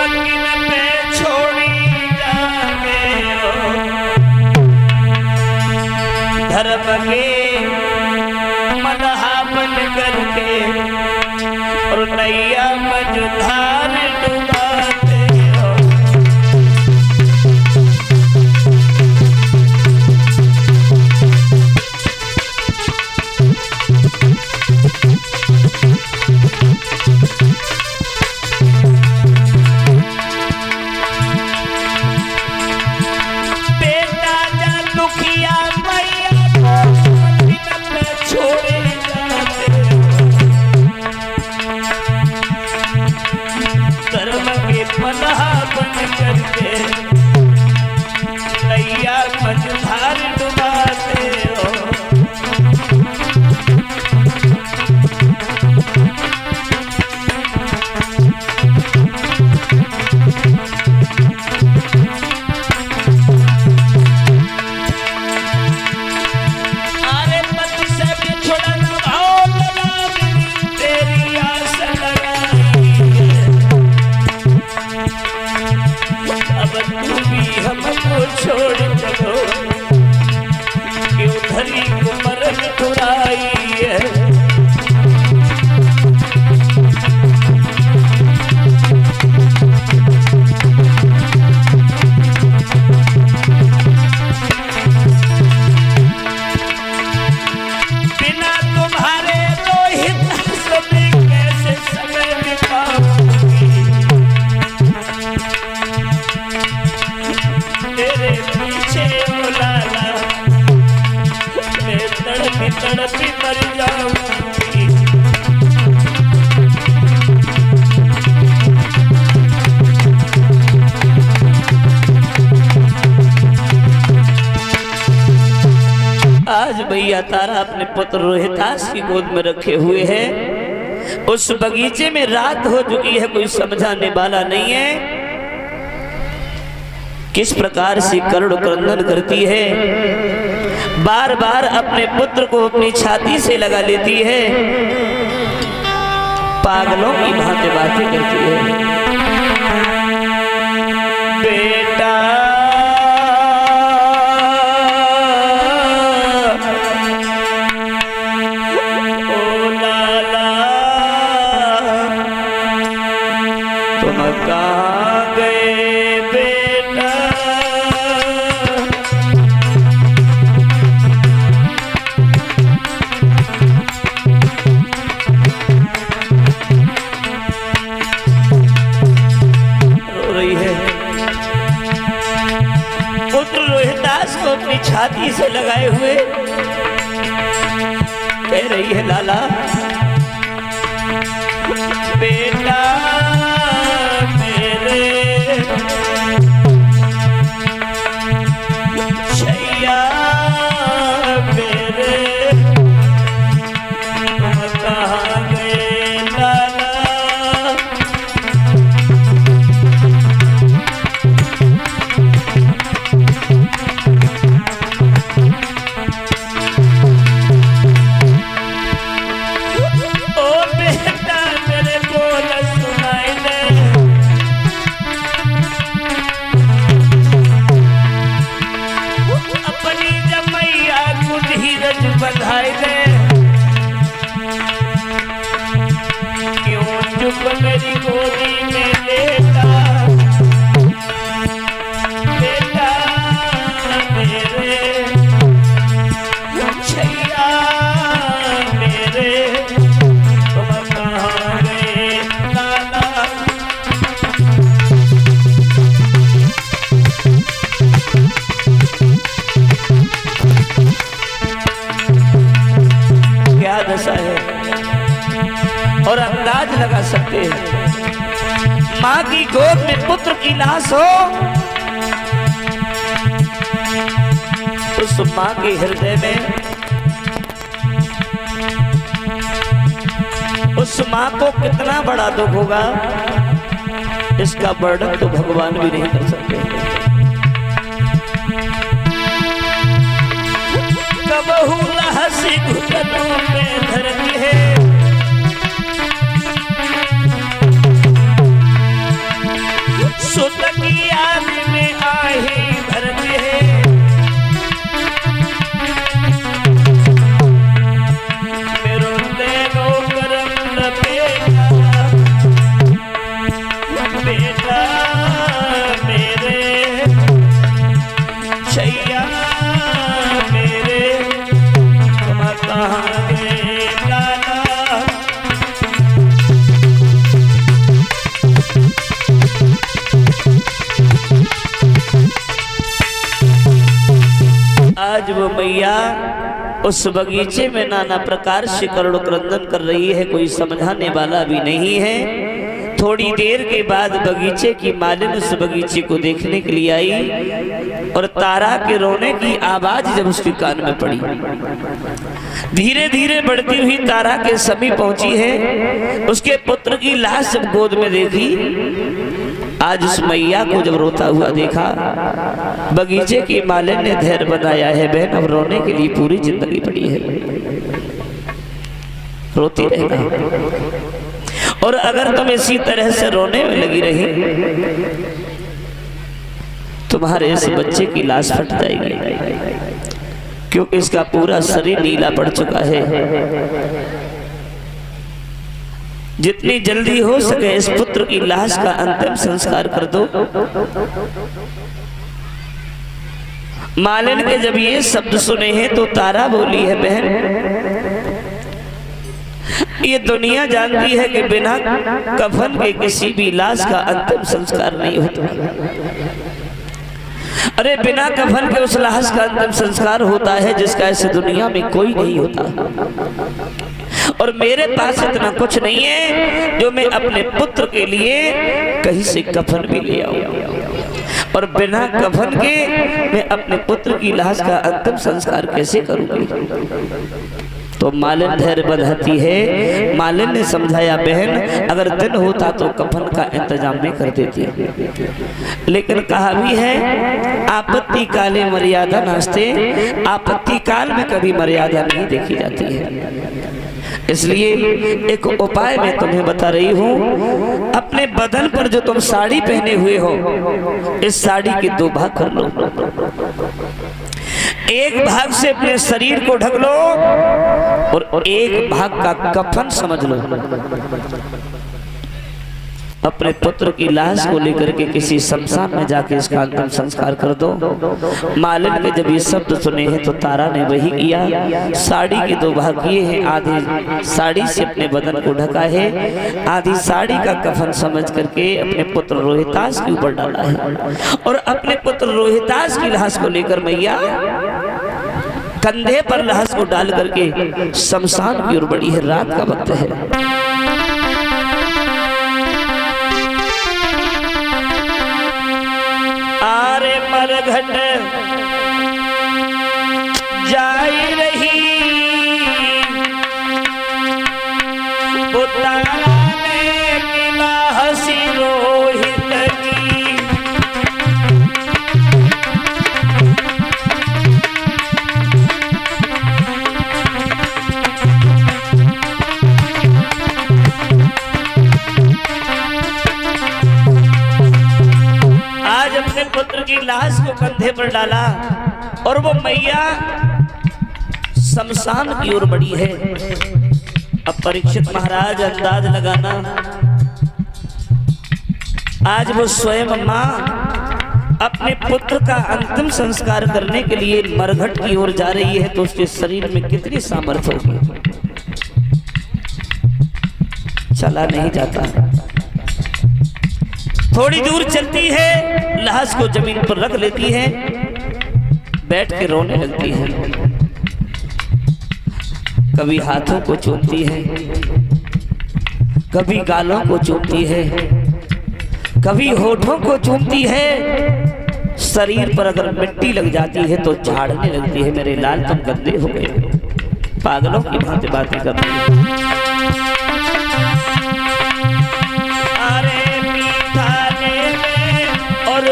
किन पे छोड़ी जावे हो, धर्म के मदहा बन करके और नैया मझधार डुबाते हो। बेटा जा दुखिया मैया को छोड़े जाते हो, धर्म के पनाह बन करके नैया मझधार डुबाते हो। अरे पति से बिछड़न भाव लगाई, तेरी आस लगाई, अब तू भी हमको छोड़ चलो, क्यों धरी को मरन तुराई है। बिना तुम्हारे रोहित समय कैसे समय बिताऊंगी, तेरे पीछे ओ लाला मैं तड़पी तड़पी मर जाऊंगी। आज भैया तारा अपने पुत्र रोहितास की गोद में रखे हुए हैं। उस बगीचे में रात हो चुकी है, कोई समझाने वाला नहीं है। किस प्रकार से करुण क्रंदन करती है, बार बार अपने पुत्र को अपनी छाती से लगा लेती है, पागलों की भांति बातें करती है। बेटा ओ लाला तुम कहाँ गए बेटा, रो रही है। पुत्र रोहितास को अपनी छाती से लगाए हुए कह रही है, लाला बेटा मेरे छैया मेरे तुम कहाँ गए लाला। ओ बेटा मेरे बोल सुनाई दे, अपनी जमैया को धीरज बधाई दे, क्यों चुप मेरी गोदी में लेटा, बेटा मेरे छैया मेरे तुम कहाँ गए लाला। क्या दशा है, और अंदाज लगा सकते हैं। माँ की गोद में पुत्र की लाश हो, उस माँ के हृदय में, उस माँ को कितना बड़ा दुख होगा, इसका वर्णन तो भगवान भी नहीं कर सकते। कबहू हंसी घुटनों में धरती है, माही धरती है मेरो देगो करम लपेटा बेटा मेरे छैया मेरे तुम कहाँ गए लाला। आज वो मैया उस बगीचे में नाना प्रकार से करुण क्रंदन कर रही है, कोई समझाने वाला भी नहीं है। थोड़ी देर के बाद बगीचे की मालिन उस बगीचे को देखने के लिए आई और तारा के रोने की आवाज जब उसके कान में पड़ी, धीरे धीरे बढ़ती हुई तारा के समीप पहुंची है। उसके पुत्र की लाश जब गोद में देखी, आज उस मैया को जब रोता हुआ देखा, बगीचे की मालिन ने धैर्य बनाया है, बहन अब रोने के लिए पूरी जिंदगी पड़ी है, रोती रहना। और अगर तुम इसी तरह से रोने में लगी रही, तुम्हारे इस बच्चे की लाश फट जाएगी, क्योंकि इसका पूरा शरीर नीला पड़ चुका है। जितनी जल्दी हो सके इस पुत्र की लाश का अंतिम संस्कार कर दो। मालिन के जब ये शब्द सुने हैं तो तारा बोली है, बहन ये दुनिया जानती है कि बिना कफन के किसी भी लाश का अंतिम संस्कार नहीं होता। अरे बिना कफन के उस लाश का अंतिम संस्कार होता है जिसका इस दुनिया में कोई नहीं होता। और मेरे पास इतना कुछ नहीं है जो मैं अपने पुत्र के लिए कहीं से कफन भी ले आऊं, और बिना कफन के मैं अपने पुत्र की लाश का अंतिम संस्कार कैसे करूंगी। तो मालिन धैर्य बंधाती है। मालिन ने समझाया, बहन अगर दिन होता तो कफन का इंतजाम में कर देती, लेकिन कहा भी है आपत्ति काले मर्यादा नास्ते, आपत्ति काल में कभी मर्यादा नहीं देखी जाती है। इसलिए एक उपाय मैं तुम्हें बता रही हूँ, अपने बदन पर जो तुम साड़ी पहने हुए हो, इस साड़ी के दो भाग कर लो। एक भाग से अपने शरीर को ढक लो और एक भाग का कफन समझ लो। अपने पुत्र की लाश को लेकर के किसी शमशान में जाके इसका अंतिम संस्कार कर दो। मालिन के जब ये शब्द सुने हैं तो तारा ने वही किया। साड़ी के दो भाग किए हैं, आधी साड़ी से अपने बदन को ढका है, आधी साड़ी का कफन समझ करके अपने पुत्र रोहितास के ऊपर डाला है, और अपने पुत्र रोहितास की लाश को लेकर मैया कंधे पर लाश को डाल करके शमशान की ओर बढ़ी है। रात का वक्त है। आरे मरघट जाई रही उतारा ने मिला हसी रोहित की। पुत्र की लाश को कंधे पर डाला और वो मैया शमशान की ओर बढ़ी है। अब परीक्षित महाराज अंदाज लगाना, आज वो स्वयं मां अपने पुत्र का अंतिम संस्कार करने के लिए मरघट की ओर जा रही है, तो उसके शरीर में कितनी सामर्थ्य होगी। चला नहीं जाता, थोड़ी दूर चलती है, लाश को जमीन पर रख लेती है, बैठ के रोने लगती है। कभी हाथों को चूमती है, कभी गालों को चूमती है, कभी होठों को चूमती है। शरीर पर अगर मिट्टी लग जाती है तो झाड़ने लगती है, मेरे लाल तुम गंदे हो गए, पागलों की भांति बातें करती है। और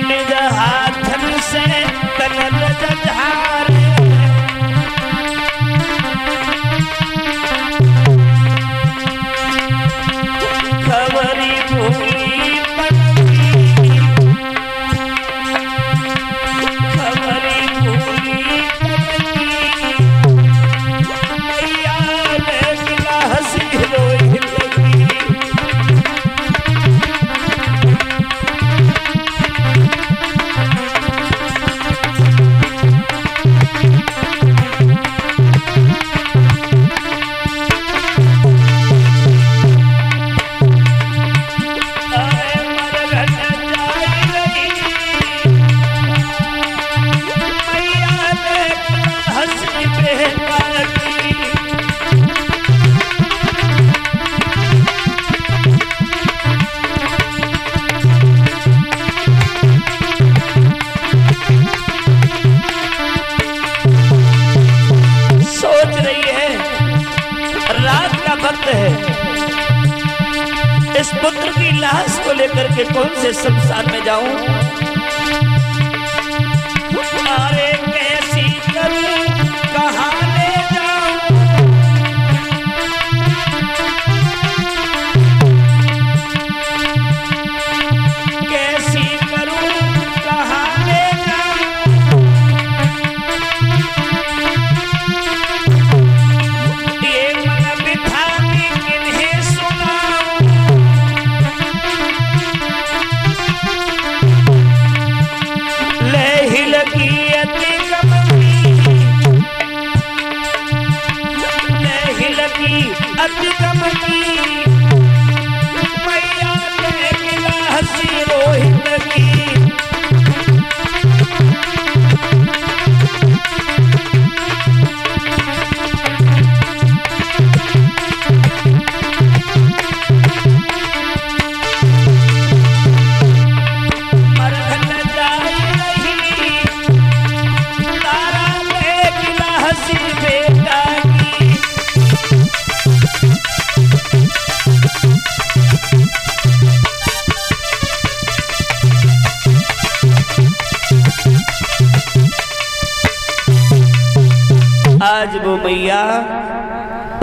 निज हाथन से तनल जझारे लाश को लेकर के कौन से शमशान में जाऊं? अरे कैसी करूं, कहां ले जाऊं? कैसी करूं, कहां ले जाऊं? ये मन बिठा के किन्हें सुनाऊं? लही लगी अतिगम की मैया गिला हसी रोहित की। मरघट जाई रही तारा गिला हसी बेटा की। आज वो मैया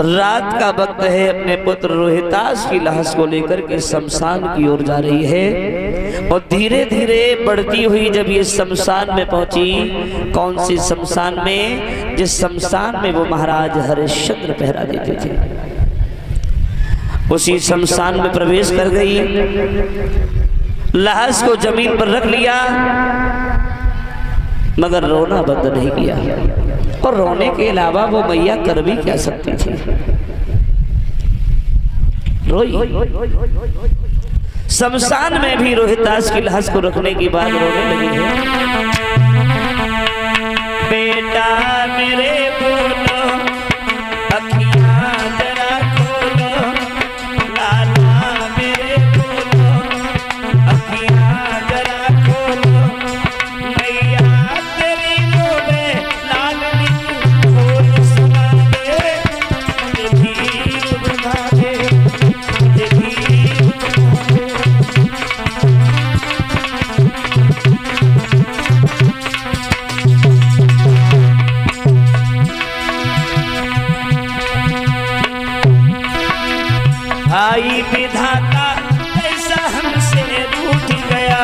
रात का वक्त है, अपने पुत्र रोहितास की लाश को लेकर के शमशान की ओर जा रही है। और धीरे धीरे बढ़ती हुई जब ये शमशान में पहुंची, कौन सी शमशान में? जिस शमशान में वो महाराज हरिश्चंद्र पहरा देते थे, उसी शमशान में प्रवेश कर गई। लाश को जमीन पर रख लिया, मगर रोना बंद नहीं किया। और रोने के अलावा वो मैया कर भी क्या सकती थी? रोई। शमशान में भी रोहितास की लाश को रखने की बात रोने लगी है। बेटा मेरे बोलो, अखियां जरा खोलो, लाला मेरे बोलो, अखियां जरा खोलो, मैया तेरी रोवे लाडली बोल सुना दे, मुझे धीर बना दे, मुझे धीर बना दे। आई विधाता ऐसा हमसे रूठ गया,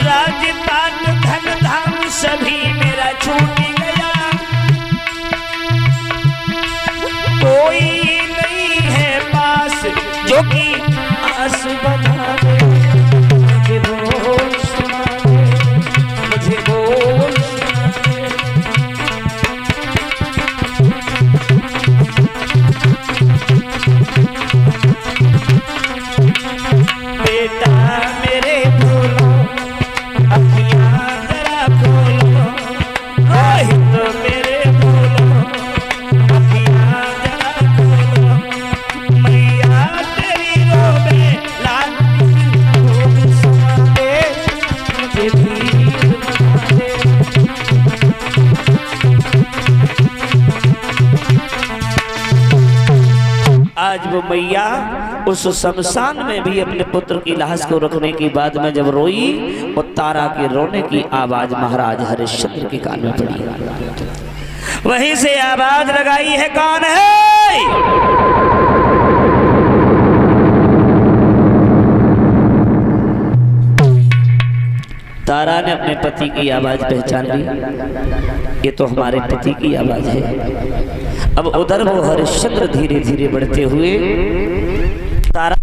राजपाट धन धाम सभी मेरा छूट गया। कोई नहीं है पास जो कि आंस बना दे, मुझे बोल सुना दे, मुझे बोल सुना दे। बेटा मेरे बोलो, अखियां जरा खोलो, रोहित मेरे बोलो, अखियां जरा खोलो, मैया तेरी रोवे लाडली बोल सुना दे, मुझे धीर बना दे। आज वो मैया उस शमशान में भी अपने पुत्र की लाश को रखने की बाद में जब रोई, और तारा के रोने की आवाज महाराज हरिश्चंद्र के कान में पड़ी। वहीं से आवाज लगाई है, कौन है? तारा ने अपने पति की आवाज पहचान ली, ये तो हमारे पति की आवाज है। अब उधर वो हरिश्चंद्र धीरे धीरे बढ़ते हुए तारा